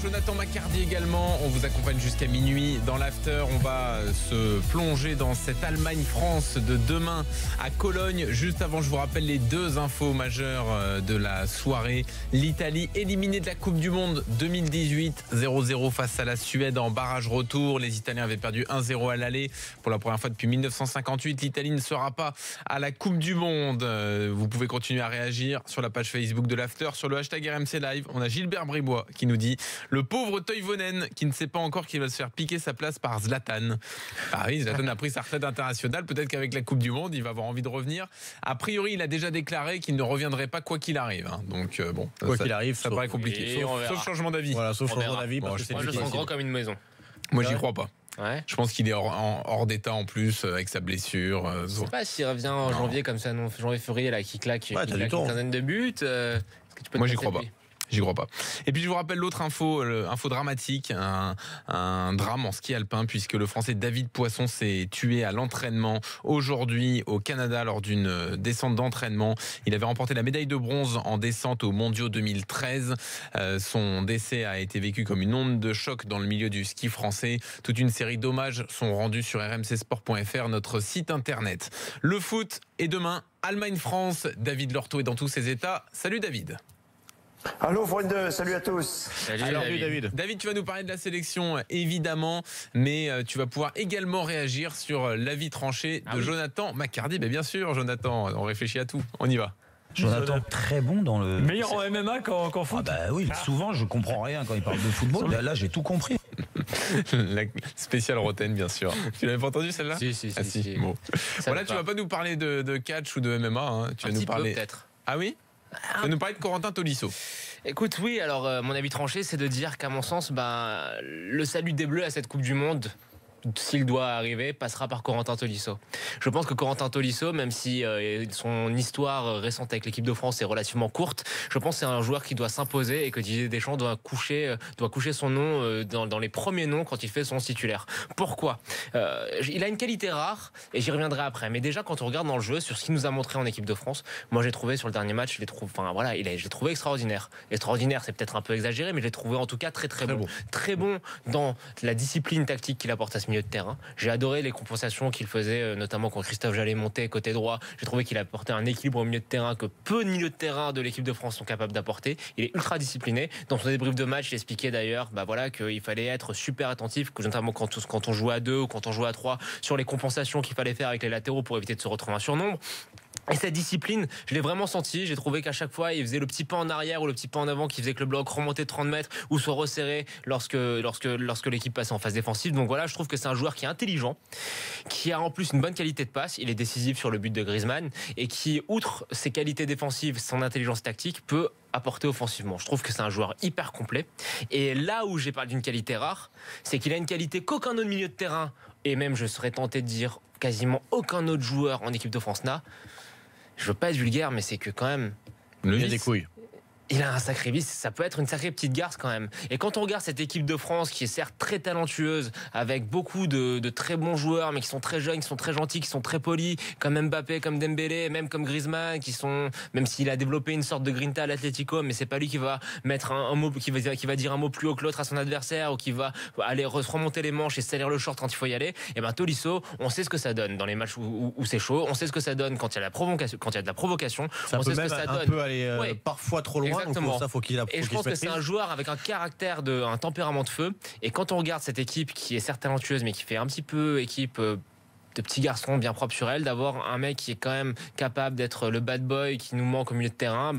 Jonathan Macardy également. On vous accompagne jusqu'à minuit dans l'after. On va se plonger dans cette Allemagne-France de demain à Cologne. Juste avant, je vous rappelle les deux infos majeures de la soirée. L'Italie éliminée de la Coupe du Monde 2018, 0-0 face à la Suède en barrage retour. Les Italiens avaient perdu 1-0 à l'aller pour la première fois depuis 1958. L'Italie ne sera pas à la Coupe du Monde. Vous pouvez continuer à réagir sur la page Facebook de l'after, sur le hashtag RMC Live. On a Gilbert Bribois qui nous dit le pauvre Toivonen qui ne sait pas encore qu'il va se faire piquer sa place par Zlatan. Ah oui, Zlatan a pris sa retraite internationale. Peut-être qu'avec la Coupe du Monde, il va avoir envie de revenir. A priori, il a déjà déclaré qu'il ne reviendrait pas quoi qu'il arrive. Donc bon, quoi qu'il arrive, ça paraît compliqué. Sauf changement d'avis. Voilà, sauf changement d'avis. Moi, je sens gros comme une maison. Moi, j'y crois pas. Ouais. Je pense qu'il est hors d'état en plus avec sa blessure. Je sais pas s'il revient en janvier comme ça, non, janvier-février là, qui claque une quinzaine de buts. Moi, j'y crois pas. J'y crois pas. Et puis je vous rappelle l'autre info dramatique, un drame en ski alpin puisque le Français David Poisson s'est tué à l'entraînement aujourd'hui au Canada lors d'une descente d'entraînement. Il avait remporté la médaille de bronze en descente aux Mondiaux 2013. Son décès a été vécu comme une onde de choc dans le milieu du ski français. Toute une série d'hommages sont rendus sur rmcsport.fr, notre site internet. Le foot est demain, Allemagne-France. David Lorto est dans tous ses états. Salut David. Allô Freunde, salut à tous. Salut David. David, tu vas nous parler de la sélection évidemment, mais tu vas pouvoir également réagir sur l'avis tranché de Jonathan Macardy. Mais bien sûr, Jonathan, on réfléchit à tout. On y va. Jonathan, très bon dans le... Meilleur en MMA qu'en foot. Ah bah oui, souvent je comprends rien quand il parle de football. Là j'ai tout compris. La spéciale Roten, bien sûr. Tu l'avais pas entendu celle-là? Si. Bon. Voilà, tu vas pas nous parler de catch ou de MMA. Hein. Tu vas nous parler. Peut-être. Ah oui? Tu vas nous parler de Corentin Tolisso. Écoute, oui, alors mon avis tranché, c'est de dire qu'à mon sens, le salut des Bleus à cette Coupe du Monde, s'il doit arriver, passera par Corentin Tolisso. Je pense que Corentin Tolisso, même si son histoire récente avec l'équipe de France est relativement courte, je pense que c'est un joueur qui doit s'imposer et que Didier Deschamps doit coucher son nom dans les premiers noms quand il fait son titulaire. Pourquoi? Il a une qualité rare et j'y reviendrai après. Mais déjà, quand on regarde dans le jeu, sur ce qu'il nous a montré en équipe de France, moi j'ai trouvé sur le dernier match, je l'ai trouvé extraordinaire. Extraordinaire, c'est peut-être un peu exagéré, mais je l'ai trouvé en tout cas très bon. Très bon dans la discipline tactique qu'il apporte à ce milieu de terrain. J'ai adoré les compensations qu'il faisait, notamment quand Christophe Jallet montait côté droit. J'ai trouvé qu'il apportait un équilibre au milieu de terrain que peu de milieux de terrain de l'équipe de France sont capables d'apporter. Il est ultra discipliné. Dans son débrief de match, il expliquait d'ailleurs qu'il fallait être super attentif, notamment quand on joue à 2 ou quand on joue à 3, sur les compensations qu'il fallait faire avec les latéraux pour éviter de se retrouver en surnombre. Et cette discipline, je l'ai vraiment senti. J'ai trouvé qu'à chaque fois, il faisait le petit pas en arrière ou le petit pas en avant qui faisait que le bloc remontait de 30 mètres ou soit resserré lorsque l'équipe passait en phase défensive. Donc voilà, je trouve que c'est un joueur qui est intelligent, qui a en plus une bonne qualité de passe. Il est décisif sur le but de Griezmann et qui, outre ses qualités défensives, son intelligence tactique, peut apporter offensivement. Je trouve que c'est un joueur hyper complet. Et là où j'ai parlé d'une qualité rare, c'est qu'il a une qualité qu'aucun autre milieu de terrain, et même je serais tenté de dire quasiment aucun autre joueur en équipe de France n'a. Je veux pas être vulgaire, mais c'est que quand même... Il a des couilles. Il a un sacré vice, ça peut être une sacrée petite garce quand même. Et quand on regarde cette équipe de France qui est certes très talentueuse, avec beaucoup de très bons joueurs, mais qui sont très jeunes, qui sont très gentils, qui sont très polis, comme Mbappé, comme Dembélé, même comme Griezmann, même s'il a développé une sorte de grinta à l'Atlético, mais c'est pas lui qui va mettre un mot, qui va dire un mot plus haut que l'autre à son adversaire, ou qui va aller remonter les manches et salir le short quand il faut y aller. Et Tolisso, on sait ce que ça donne dans les matchs où c'est chaud, on sait ce que ça donne quand il y a de la provocation, ça on peut sait même ce que ça un donne. Peu aller parfois trop loin. Exactement. Donc faut qu'il et je pense que c'est un joueur avec un caractère, un tempérament de feu. Et quand on regarde cette équipe qui est certes talentueuse, mais qui fait un petit peu équipe de petits garçons bien propres sur elle, d'avoir un mec qui est quand même capable d'être le bad boy qui nous manque au milieu de terrain,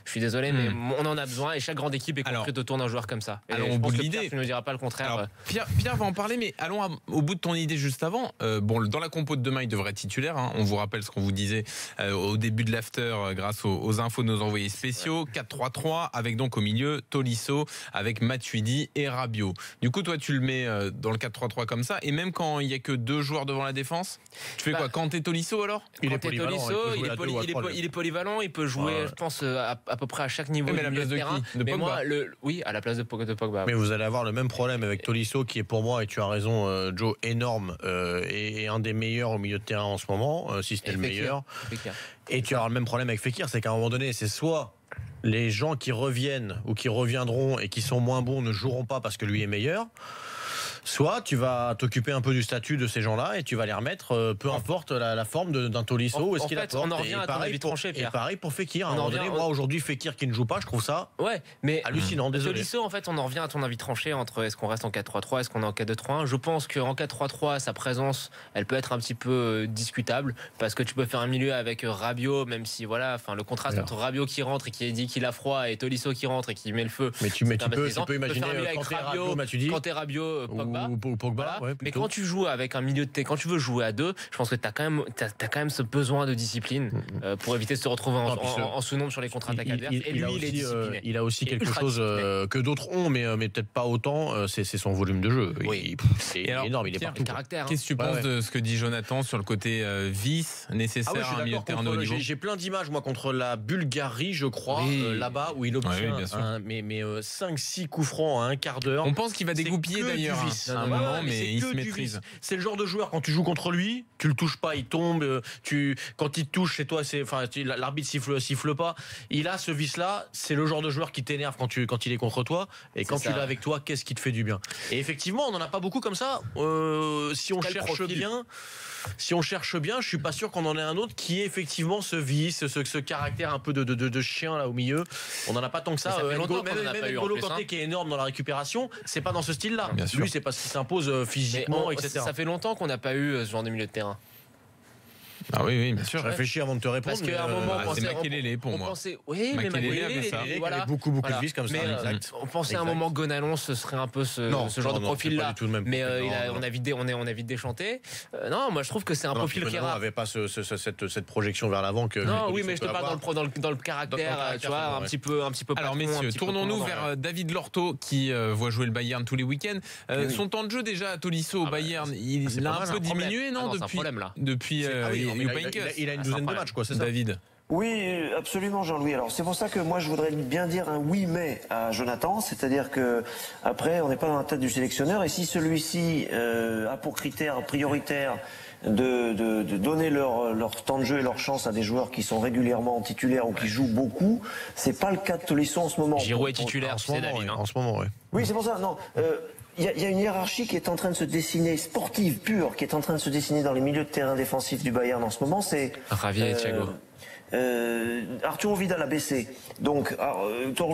je suis désolé, mais on en a besoin et chaque grande équipe est construite autour d'un joueur comme ça. Et allons au bout de l'idée. Tu ne diras pas le contraire. Alors, Pierre va en parler, mais allons au bout de ton idée juste avant. Dans la compo de demain, il devrait être titulaire. Hein. On vous rappelle ce qu'on vous disait au début de l'after grâce aux infos de nos envoyés spéciaux. 4-3-3 avec donc au milieu Tolisso avec Matuidi et Rabiot. Du coup, toi, tu le mets dans le 4-3-3 comme ça, et même quand il n'y a que 2 joueurs devant la défense, tu fais quoi? Kanté Tolisso alors? Il est polyvalent, il peut jouer, je pense, à peu près à chaque niveau. Mais à la place de terrain. Qui? De Pogba? Oui, à la place de Pogba. Mais vous allez avoir le même problème avec Tolisso, qui est pour moi, et tu as raison, Joe, énorme, et un des meilleurs au milieu de terrain en ce moment, si c'était le meilleur. Et tu auras le même problème avec Fekir, c'est qu'à un moment donné, c'est soit les gens qui reviennent ou qui reviendront et qui sont moins bons ne joueront pas parce que lui est meilleur. Soit tu vas t'occuper un peu du statut de ces gens-là et tu vas les remettre, peu importe la forme d'un Tolisso ou est-ce qu'il apporte. On en revient à ton avis tranché, Pierre. Et pareil pour Fekir. À un moment donné, moi aujourd'hui Fekir qui ne joue pas, je trouve ça hallucinant. Désolé. Tolisso, en fait, on en revient à ton avis tranché entre est-ce qu'on reste en 4-3-3, est-ce qu'on est en 4-2-3-1. Je pense qu'en 4-3-3, sa présence, elle peut être un petit peu discutable parce que tu peux faire un milieu avec Rabiot, même si voilà, enfin le contraste entre Rabiot qui rentre et qui dit qu'il a froid et Tolisso qui rentre et qui met le feu. Mais tu peux imaginer Kanté, Rabiot, Pogba. Ou Pogba, voilà. Mais quand tu joues avec un milieu de quand tu veux jouer à deux, je pense que tu as quand même ce besoin de discipline pour éviter de se retrouver en sous-nombre sur les contre-attaques adverses. Et lui, il est discipliné. Il a aussi quelque chose que d'autres ont, mais peut-être pas autant. C'est son volume de jeu. Oui. C'est énorme. Il est partout. Qu'est-ce que tu penses de ce que dit Jonathan sur le côté vice nécessaire à un milieu de terrain de haut niveau? J'ai plein d'images moi contre la Bulgarie, je crois, là-bas où il obtient 5-6 coups francs à un quart d'heure. On pense qu'il va dégoupiller d'ailleurs à un moment, mais il se maîtrise. C'est le genre de joueur, quand tu joues contre lui, tu le touches pas, il tombe. Quand il te touche, c'est toi, l'arbitre siffle pas. Il a ce vice-là. C'est le genre de joueur qui t'énerve quand il est contre toi. Et quand tu l'as avec toi, qu'est-ce qui te fait du bien? Et effectivement, on n'en a pas beaucoup comme ça. Si on cherche bien, je suis pas sûr qu'on en ait un autre qui ait effectivement ce vice, ce caractère un peu de chien là au milieu. On n'en a pas tant que ça. Même N'Golo Kanté qui est énorme dans la récupération, c'est pas dans ce style-là. Lui, c'est parce qu'il s'impose physiquement, etc. Ça fait longtemps qu'on n'a pas eu ce genre de milieu de terrain. Ah oui, bien sûr. Je réfléchis avant de te répondre. Parce qu'à un moment, c'est Makelele pour moi. Oui, mais Makelele il avait beaucoup de vis comme ça. On pensait à un moment Gonalons, ce serait un peu ce genre de profil-là. Mais on a vite déchanté. Non, moi je trouve que c'est un profil qui est rare. On n'avait pas cette projection vers l'avant que. Non, oui, mais je te parle dans le caractère, tu vois, un petit peu. Alors messieurs, tournons-nous vers David Lorto qui voit jouer le Bayern tous les week-ends. Son temps de jeu déjà à Tolisso au Bayern, il a un peu diminué, non, depuis. Il a une douzaine de matchs, quoi, c'est ça, David? Oui, absolument, Jean-Louis. Alors c'est pour ça que moi je voudrais bien dire un oui mais à Jonathan, c'est-à-dire que après on n'est pas dans la tête du sélectionneur et si celui-ci a pour critère prioritaire de donner leur temps de jeu et leur chance à des joueurs qui sont régulièrement titulaires ou qui jouent beaucoup, c'est pas le cas de Tolisso en ce moment. Giroud est titulaire, en ce moment, oui. Oui, c'est pour ça. Non. Il y a une hiérarchie qui est en train de se dessiner, sportive pure, qui est en train de se dessiner dans les milieux de terrain défensifs du Bayern en ce moment. C'est Ravier et Thiago. Arturo Vidal a baissé. Donc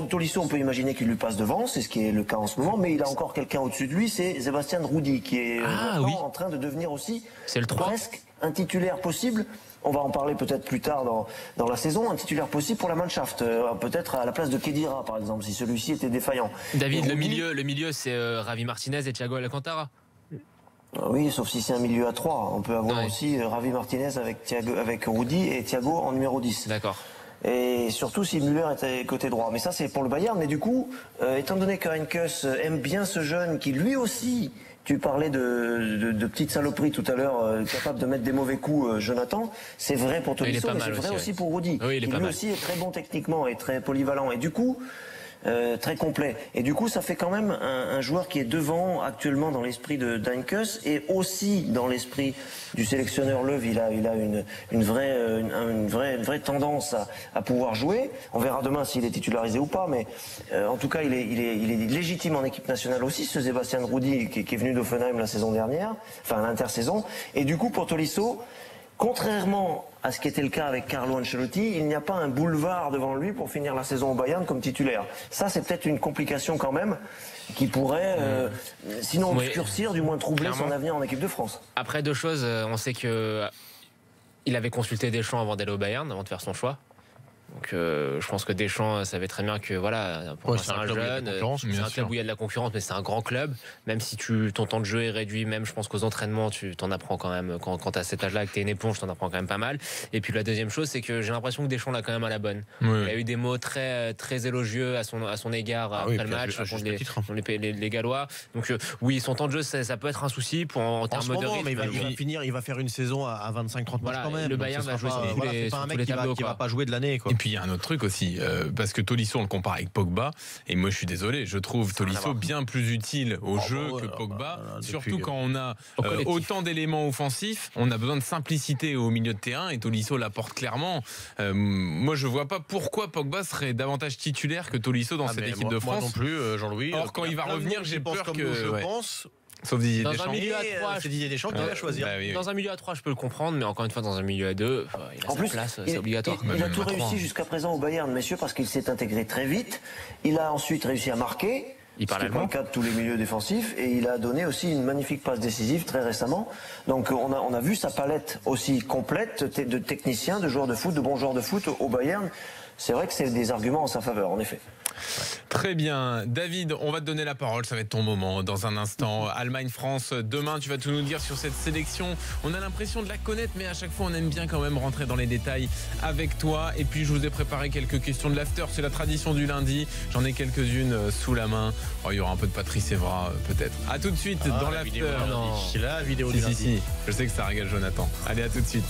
Tolisso, on peut imaginer qu'il lui passe devant, c'est ce qui est le cas en ce moment, mais il a encore quelqu'un au-dessus de lui, c'est Sebastian Rudy, qui est en train de devenir aussi presque un titulaire possible. On va en parler peut-être plus tard dans la saison, un titulaire possible pour la Mannschaft, peut-être à la place de Khedira par exemple, si celui-ci était défaillant. David, le milieu c'est Ravi Martinez et Thiago Alcantara. Oui, sauf si c'est un milieu à 3. On peut avoir aussi Ravi Martinez avec Rudy et Thiago en numéro 10. D'accord. Et surtout si Müller était côté droit. Mais ça, c'est pour le Bayern. Mais du coup, étant donné que Heinkes aime bien ce jeune qui lui aussi... Tu parlais de petites saloperies tout à l'heure, capable de mettre des mauvais coups, Jonathan. C'est vrai pour Tolisso, mais c'est vrai aussi pour Rudy. Oui, qui lui aussi est très bon techniquement et très polyvalent. Et du coup... très complet. Et du coup, ça fait quand même un joueur qui est devant actuellement dans l'esprit de Heinkes et aussi dans l'esprit du sélectionneur Löw. Il a une vraie tendance à pouvoir jouer. On verra demain s'il est titularisé ou pas, mais en tout cas, il est légitime en équipe nationale aussi, ce Sebastian Rudy qui est venu d'Offenheim la saison dernière, enfin l'intersaison. Et du coup, pour Tolisso, contrairement à ce qui était le cas avec Carlo Ancelotti, il n'y a pas un boulevard devant lui pour finir la saison au Bayern comme titulaire. Ça, c'est peut-être une complication quand même qui pourrait, sinon obscurcir, du moins troubler son avenir en équipe de France. Après, deux choses, on sait que il avait consulté Deschamps avant d'aller au Bayern, avant de faire son choix. Donc je pense que Deschamps savait très bien que voilà, pour c'est un jeune, c'est un club où il y a de la concurrence, mais c'est un grand club. Même si ton temps de jeu est réduit, même je pense qu'aux entraînements, tu t'en apprends quand même. Quand tu as cet âge-là, que tu es une éponge, tu t'en apprends quand même pas mal. Et puis la deuxième chose, c'est que j'ai l'impression que Deschamps l'a quand même à la bonne. Il a eu des mots très, très élogieux à son égard après le match contre les Gallois. Donc oui, son temps de jeu, ça peut être un souci en termes de rythme. Mais il va faire une saison à 25-30 matchs quand même. Le Bayern va jouer c'est pas un mec qui va pas jouer de l'année. puis il y a un autre truc aussi, parce que Tolisso on le compare avec Pogba, et moi je suis désolé, je trouve Tolisso bien plus utile au jeu que Pogba, surtout quand on a autant d'éléments offensifs, on a besoin de simplicité au milieu de terrain, et Tolisso l'apporte clairement. Moi je vois pas pourquoi Pogba serait davantage titulaire que Tolisso dans cette équipe de France. Moi non plus, Jean-Louis. Or quand il va revenir, j'ai peur que... je pense... Sauf Didier Dans Deschamps. un milieu à 3, c'est Didier Deschamps qui va choisir. Bah oui. Dans un milieu à 3, je peux le comprendre, mais encore une fois, dans un milieu à 2, il a En sa plus, place, c'est obligatoire. Il a Même tout à trois. réussi jusqu'à présent au Bayern, messieurs, parce qu'il s'est intégré très vite. Il a ensuite réussi à marquer. Il parle Ce qui n'est pas le cas de tous les milieux défensifs, et il a donné aussi une magnifique passe décisive très récemment. Donc on a vu sa palette aussi complète de techniciens, de joueurs de foot, de bons joueurs de foot au Bayern. C'est vrai que c'est des arguments en sa faveur, en effet. Très bien. David, on va te donner la parole, ça va être ton moment dans un instant. Allemagne-France, demain tu vas tout nous dire sur cette sélection. On a l'impression de la connaître, mais à chaque fois on aime bien quand même rentrer dans les détails avec toi. Et puis je vous ai préparé quelques questions de l'after, c'est la tradition du lundi. J'en ai quelques-unes sous la main. Oh, il y aura un peu de Patrice Evra peut-être. A tout de suite dans l'after. C'est la vidéo Si, du si, lundi. si. Je sais que ça régale Jonathan. Allez, à tout de suite.